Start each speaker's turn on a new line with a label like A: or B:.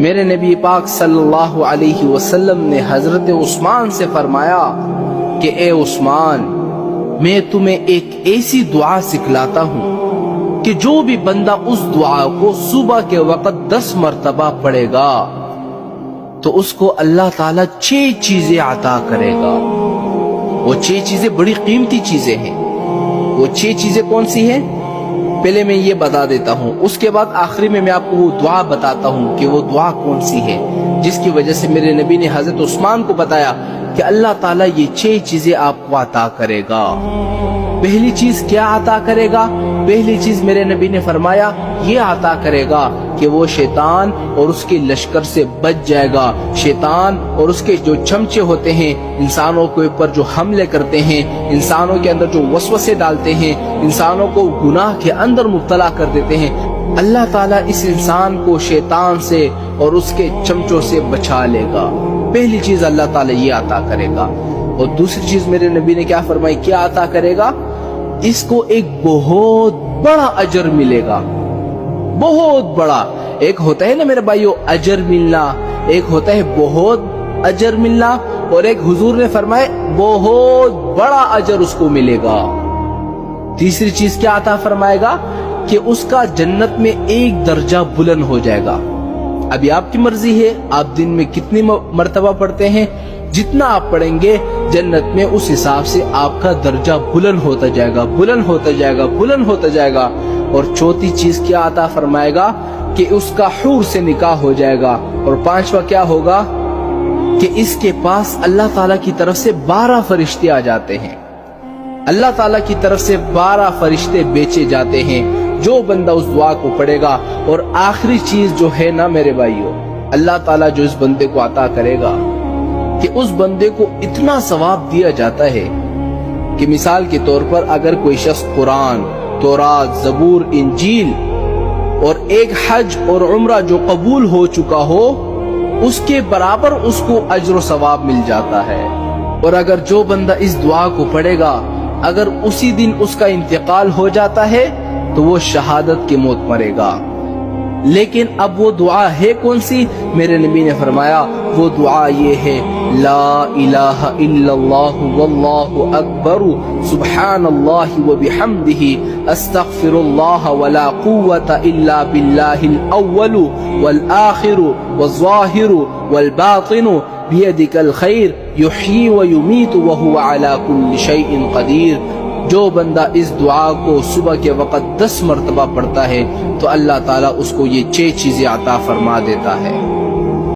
A: میرے نبی پاک صلی اللہ علیہ وسلم نے حضرت عثمان سے فرمایا کہ اے عثمان، میں تمہیں ایک ایسی دعا سکھلاتا ہوں کہ جو بھی بندہ اس دعا کو صبح کے وقت 10 مرتبہ پڑھے گا تو اس کو اللہ تعالیٰ 6 چیزیں عطا کرے گا۔ وہ 6 چیزیں بڑی قیمتی چیزیں ہیں۔ وہ 6 چیزیں کون سی ہیں؟ پہلے میں یہ بتا دیتا ہوں، اس کے بعد آخری میں آپ کو وہ دعا بتاتا ہوں کہ وہ دعا کون سی ہے، جس کی وجہ سے میرے نبی نے حضرت عثمان کو بتایا کہ اللہ تعالیٰ یہ 6 چیزیں آپ کو عطا کرے گا۔ پہلی چیز کیا عطا کرے گا؟ پہلی چیز میرے نبی نے فرمایا یہ عطا کرے گا کہ وہ شیطان اور اس کے لشکر سے بچ جائے گا۔ شیطان اور اس کے جو چمچے ہوتے ہیں، انسانوں کے اوپر جو حملے کرتے ہیں، انسانوں کے اندر جو وسوسے ڈالتے ہیں، انسانوں کو گناہ کے اندر مبتلا کر دیتے ہیں، اللہ تعالیٰ اس انسان کو شیطان سے اور اس کے چمچوں سے بچا لے گا۔ پہلی چیز اللہ تعالیٰ یہ عطا کرے گا۔ اور دوسری چیز میرے نبی نے کیا فرمائی، کیا عطا کرے گا؟ اس کو ایک بہت بڑا اجر ملے گا، بہت بڑا۔ ایک ہوتا ہے نا میرے بھائیو اجر ملنا، ایک ہوتا ہے بہت اجر ملنا، اور ایک حضور نے فرمائے بہت بڑا اجر اس کو ملے گا۔ تیسری چیز کیا عطا فرمائے گا کہ اس کا جنت میں ایک درجہ بلند ہو جائے گا۔ ابھی آپ کی مرضی ہے آپ دن میں کتنی مرتبہ پڑھتے ہیں، جتنا آپ پڑھیں گے جنت میں اس حساب سے آپ کا درجہ بلند ہوتا جائے گا، بلند ہوتا جائے گا، بلند ہوتا جائے گا۔ اور چوتھی چیز کیا عطا فرمائے گا کہ اس کا حور سے نکاح ہو جائے گا۔ اور پانچواں کیا ہوگا کہ اس کے پاس اللہ تعالیٰ کی طرف سے 12 فرشتے آ جاتے ہیں، اللہ تعالیٰ کی طرف سے 12 فرشتے بیچے جاتے ہیں جو بندہ اس دعا کو پڑھے گا۔ اور آخری چیز جو ہے نا میرے بھائیو، اللہ تعالیٰ جو اس بندے کو عطا کرے گا کہ اس بندے کو اتنا ثواب دیا جاتا ہے کہ مثال کے طور پر اگر کوئی شخص قرآن، تورات، زبور، انجیل اور ایک حج اور عمرہ جو قبول ہو چکا ہو، اس کے برابر اس کو اجر و ثواب مل جاتا ہے۔ اور اگر جو بندہ اس دعا کو پڑھے گا، اگر اسی دن اس کا انتقال ہو جاتا ہے تو وہ شہادت کی موت مرے گا۔ لیکن اب وہ دعا ہے کون سی؟ میرے نبی نے فرمایا وہ دعا یہ ہے، لا الہ الا اللہ واللہ اکبر سبحان اللہ وبحمدہ استغفر اللہ ولا قوة الا باللہ الاول والآخر والظاہر والباطن بیدک الخیر یحیی ویمیت وہو علی کل شیء قدیر۔ جو بندہ اس دعا کو صبح کے وقت 10 مرتبہ پڑھتا ہے تو اللہ تعالیٰ اس کو یہ 6 چیزیں عطا فرما دیتا ہے۔